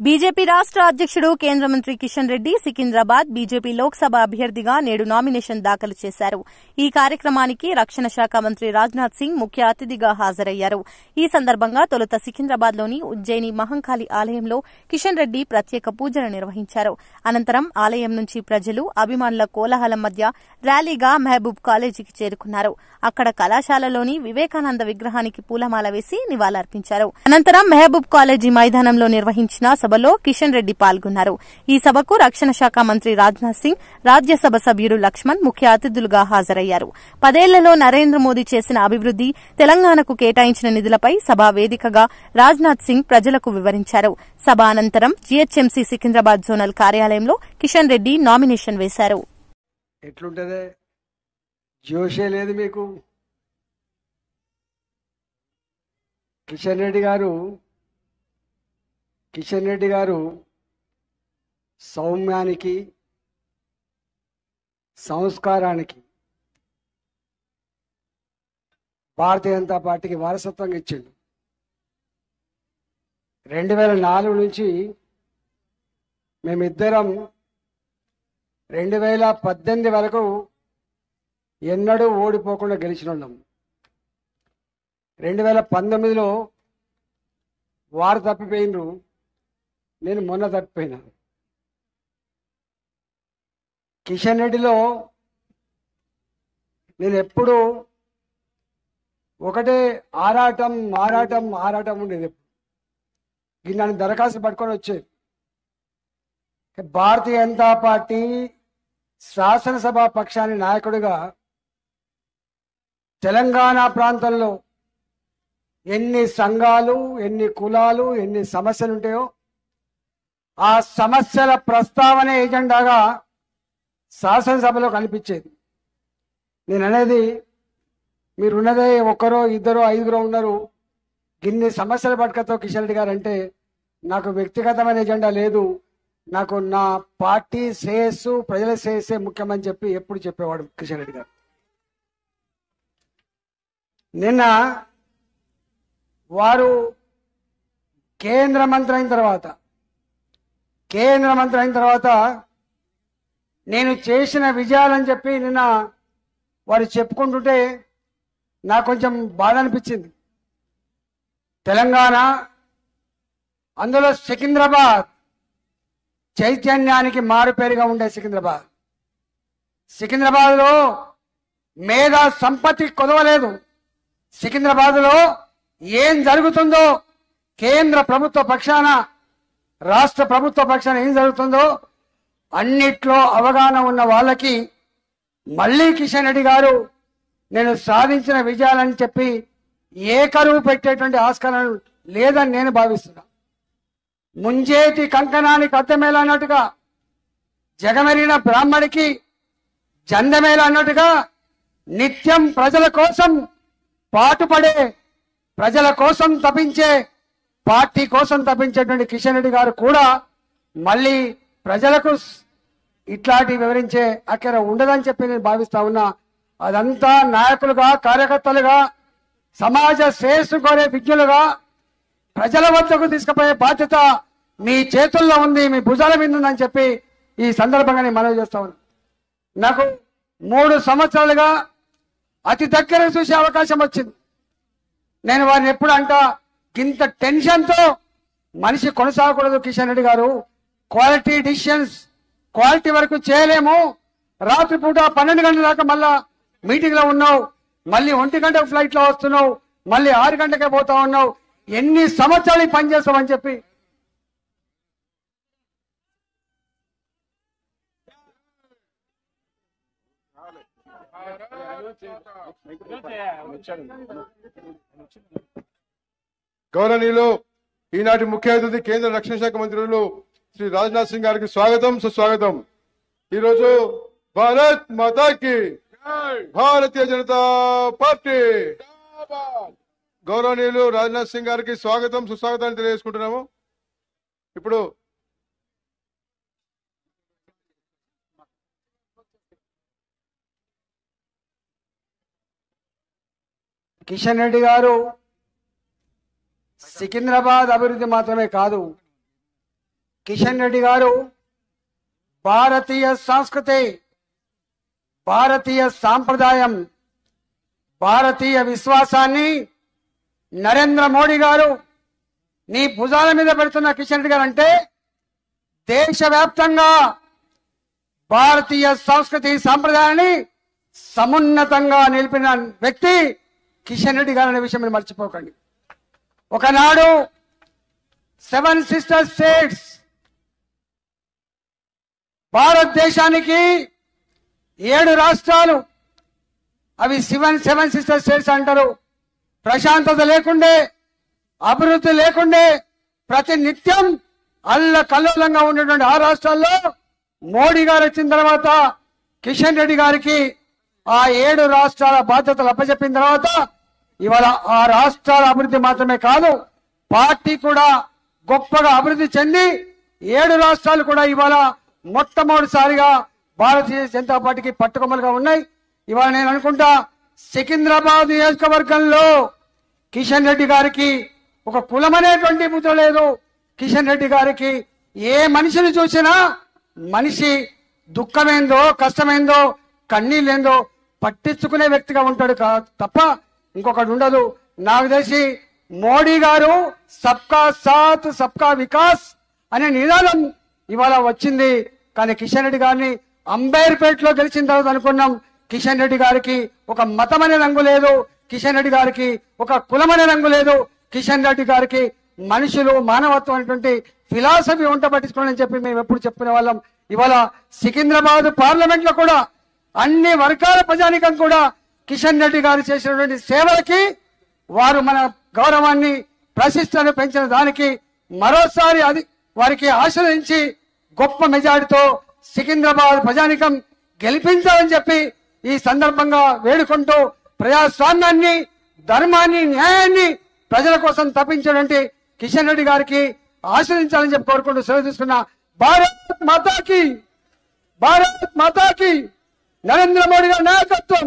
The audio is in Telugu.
బీజేపీ రాష్ట్ర అధ్యక్షుడు కేంద్ర మంత్రి కిషన్ రెడ్డి సికింద్రాబాద్ బీజేపీ లోక్సభ అభ్యర్థిగా నేడు నామినేషన్ దాఖలు చేశారు. ఈ కార్యక్రమానికి రక్షణ శాఖ మంత్రి రాజ్నాథ్ సింగ్ ముఖ్య అతిథిగా హాజరయ్యారు. ఈ సందర్భంగా తొలుత సికింద్రాబాద్లోని ఉజ్జయిని మహంకాళి ఆలయంలో కిషన్ రెడ్డి ప్రత్యేక పూజలు నిర్వహించారు. అనంతరం ఆలయం నుంచి ప్రజలు, అభిమానుల కోలాహలం మధ్య ర్యాలీగా మహబూబ్ కాలేజీకి చేరుకున్నారు. అక్కడ కళాశాలలోని వివేకానంద విగ్రహానికి పూలమాల వేసి నివాళులర్పించారు. అనంతరం మహబూబ్ కాలేజీ మైదానంలో నిర్వహించిన సభలో కిషన్ రెడ్డి పాల్గొన్నారు. ఈ సభకు రక్షణ శాఖ మంత్రి రాజ్నాథ్ సింగ్, రాజ్యసభ సభ్యుడు లక్ష్మణ్ ముఖ్య అతిథులుగా హాజరయ్యారు. 10 ఏళ్లలో నరేంద్ర మోదీ చేసిన అభివృద్ది, తెలంగాణకు కేటాయించిన నిధులపై సభా వేదికగా రాజ్నాథ్ సింగ్ ప్రజలకు వివరించారు. సభ అనంతరం జీహెచ్ఎంసీ సికింద్రాబాద్ జోనల్ కార్యాలయంలో కిషన్ రెడ్డి నామినేషన్ వేశారు. ఎట్లుంటదే జోషే లేదు మీకు. కిషన్ రెడ్డి గారు సౌమ్యానికి, సంస్కారానికి భారతీయ జనతా పార్టీకి వారసత్వంగా ఇచ్చిండు. 2004 నుంచి మేమిద్దరం 2018 వరకు ఎన్నడూ ఓడిపోకుండా గెలిచినున్నాం. 2019లో వారు తప్పిపోయినరు, నేను మొన్న తప్పిపోయినా. కిషన్ రెడ్డిలో నేను ఎప్పుడు ఒకటే ఆరాటం ఉండేది. నన్ను దరఖాస్తు పట్టుకొని వచ్చేది. భారతీయ జనతా పార్టీ శాసనసభ పక్షాన్ని నాయకుడిగా తెలంగాణ ప్రాంతంలో ఎన్ని సంఘాలు, ఎన్ని కులాలు, ఎన్ని సమస్యలు ఉంటాయో ఆ సమస్యల ప్రస్తావన ఏజెండాగా శాసనసభలో కనిపించేది. నేను అనేది, మీరున్నదే ఒకరో ఇద్దరో ఐదుగురో ఉన్నారు, ఇన్ని సమస్యల పట్టుకతో కిషన్ రెడ్డి గారు అంటే నాకు వ్యక్తిగతమైన ఎజెండా లేదు, నాకు నా పార్టీ శ్రేయస్సు, ప్రజల శ్రేయస్సే ముఖ్యమని చెప్పి ఎప్పుడు చెప్పేవాడు కిషన్ రెడ్డి గారు. నిన్న వారు కేంద్ర మంత్రి అయిన తర్వాత నేను చేసిన విజయాలని చెప్పి నిన్న వారు చెప్పుకుంటుంటే నాకు కొంచెం బాధ అనిపించింది. తెలంగాణ, అందులో సికింద్రాబాద్ చైతన్యానికి మారుపేరుగా ఉండే సికింద్రాబాద్లో మేధా సంపత్తి కొదవలేదు. సికింద్రాబాద్లో ఏం జరుగుతుందో కేంద్ర ప్రభుత్వ పక్షాన, రాష్ట్ర ప్రభుత్వ పక్షాన ఏం జరుగుతుందో అన్నిట్లో అవగాహన ఉన్న వాళ్ళకి మళ్ళీ కిషన్ రెడ్డి గారు నేను సాధించిన విజయాలని చెప్పి ఏకరువు పెట్టేటువంటి ఆస్కారం లేదని నేను భావిస్తున్నా. ముంజేటి కంకణానికి అద్దమేలా అన్నట్టుగా, జగమెరిగిన బ్రాహ్మడికి జందమేలా అన్నట్టుగా నిత్యం ప్రజల కోసం పాటుపడే, ప్రజల కోసం తపించే, పార్టీ కోసం తపించేటువంటి కిషన్ రెడ్డి గారు కూడా మళ్ళీ ప్రజలకు ఇట్లాంటి వివరించే అక్కడ ఉండదని చెప్పి నేను భావిస్తా ఉన్నా. అదంతా నాయకులుగా, కార్యకర్తలుగా, సమాజ శ్రేయస్సు కోరే విజ్ఞులుగా ప్రజల వద్దకు తీసుకుపోయే బాధ్యత మీ చేతుల్లో ఉంది, మీ భుజాల మీద ఉందని చెప్పి ఈ సందర్భంగా నేను మనవి చేస్తా ఉన్నా. నాకు 3 సంవత్సరాలుగా అతి దగ్గర చూసే అవకాశం వచ్చింది. నేను వారిని ఎప్పుడు అంటా, ఇంత టెన్షన్తో మనిషి కొనసాగకూడదు కిషన్ రెడ్డి గారు. క్వాలిటీ డిసిషన్స్ క్వాలిటీ వరకు చేయలేము. రాత్రిపూట 12 గంటల దాకా మళ్ళా మీటింగ్ లో ఉన్నావు, మళ్ళీ 1 గంటకు ఫ్లైట్ లో వస్తున్నావు, మళ్ళీ 6 గంటకే పోతా ఉన్నావు, ఎన్ని సంవత్సరాలు పనిచేస్తావు అని చెప్పి గౌరవనీయులు ఈనాటి ముఖ్య అతిథి కేంద్ర రక్షణ శాఖ మంత్రులు శ్రీ రాజ్నాథ్ సింగ్ గారికి స్వాగతం, సుస్వాగతం. ఈరోజు భారత్ మాతాకి, భారతీయ జనతా పార్టీ. గౌరవనీయులు రాజ్నాథ్ సింగ్ గారికి స్వాగతం, సుస్వాగతాన్ని తెలియజేసుకుంటున్నాము. ఇప్పుడు కిషన్ రెడ్డి గారు సికింద్రాబాద్ అభివృద్ధి మాత్రమే కాదు, కిషన్ రెడ్డి గారు భారతీయ సంస్కృతి, భారతీయ సాంప్రదాయం, భారతీయ విశ్వాసాన్ని నరేంద్ర మోడీ గారు నీ భుజాల మీద పెడుతున్న కిషన్ రెడ్డి గారు అంటే దేశవ్యాప్తంగా భారతీయ సంస్కృతి సాంప్రదాయాన్ని సమున్నతంగా నిలిపిన వ్యక్తి కిషన్ రెడ్డి గారు అనే విషయం మీరు మర్చిపోకండి. ఒకనాడు 7 సిస్టర్ స్టేట్స్, భారతదేశానికి 7 రాష్ట్రాలు, అవి 7 సిస్టర్ స్టేట్స్ అంటారు. ప్రశాంతత లేకుండే, అభివృద్ధి లేకుండే, ప్రతి నిత్యం అల్ల కల్లోలంగా ఉన్నటువంటి ఆ రాష్ట్రాల్లో మోడీ గారు వచ్చిన తర్వాత కిషన్ రెడ్డి గారికి ఆ 7 రాష్ట్రాల బాధ్యతలు అప్పచెప్పిన తర్వాత ఇవాళ ఆ రాష్ట్రాల అభివృద్ధి మాత్రమే కాదు, పార్టీ కూడా గొప్పగా అభివృద్ధి చెంది 7 రాష్ట్రాలు కూడా ఇవాళ మొట్టమొదటిసారిగా భారతీయ జనతా పార్టీకి పట్టుకొమ్మలుగా ఉన్నాయి. ఇవాళ నేను అనుకుంటా సికింద్రాబాద్ నియోజకవర్గంలో కిషన్ రెడ్డి గారికి ఒక కులమనేటువంటి ముద్ర లేదు. కిషన్ రెడ్డి గారికి ఏ మనిషిని చూసినా మనిషి దుఃఖమేందో, కష్టమేందో, కన్నీళ్ళేందో పట్టించుకునే వ్యక్తిగా ఉంటాడు తప్ప ఇంకొకటి ఉండదు. నాకు తెలిసి మోడీ గారు సబ్కా సాత్ సబ్కా వికాస్ అనే నినాదం ఇవాళ వచ్చింది. కానీ కిషన్ రెడ్డి గారిని అంబేర్పేటలో గెలిచిన తర్వాత అనుకున్నాం కిషన్ రెడ్డి గారికి ఒక మతం అనే రంగు లేదు, కిషన్ రెడ్డి గారికి ఒక కులం అనే రంగు లేదు, కిషన్ రెడ్డి గారికి మనుషులు మానవత్వం అనేటువంటి ఫిలాసఫీ ఉంట పట్టించుకోవాలని చెప్పి మేము ఎప్పుడు చెప్పుకునే వాళ్ళం. ఇవాళ సికింద్రాబాద్ పార్లమెంట్ లో కూడా అన్ని వర్గాల ప్రజానికం కూడా కిషన్ రెడ్డి గారు చేసినటువంటి సేవలకి వారు మన గౌరవాన్ని ప్రతిష్టను పెంచిన దానికి మరోసారి అది వారికి ఆశ్రయించి గొప్ప మెజారిటీతో సికింద్రాబాద్ ప్రజానికం గెలిపించాలని చెప్పి ఈ సందర్భంగా వేడుకుంటూ ప్రజాస్వామ్యాన్ని, ధర్మాన్ని, న్యాయాన్ని ప్రజల కోసం తప్పించినటువంటి కిషన్ రెడ్డి గారికి ఆశ్రయించాలని చెప్పి కోరుకుంటూ సెలవు తీసుకున్న భారత్ మాతాకి, భారత్ మాతాకి, నరేంద్ర మోడీ గారి నాయకత్వం.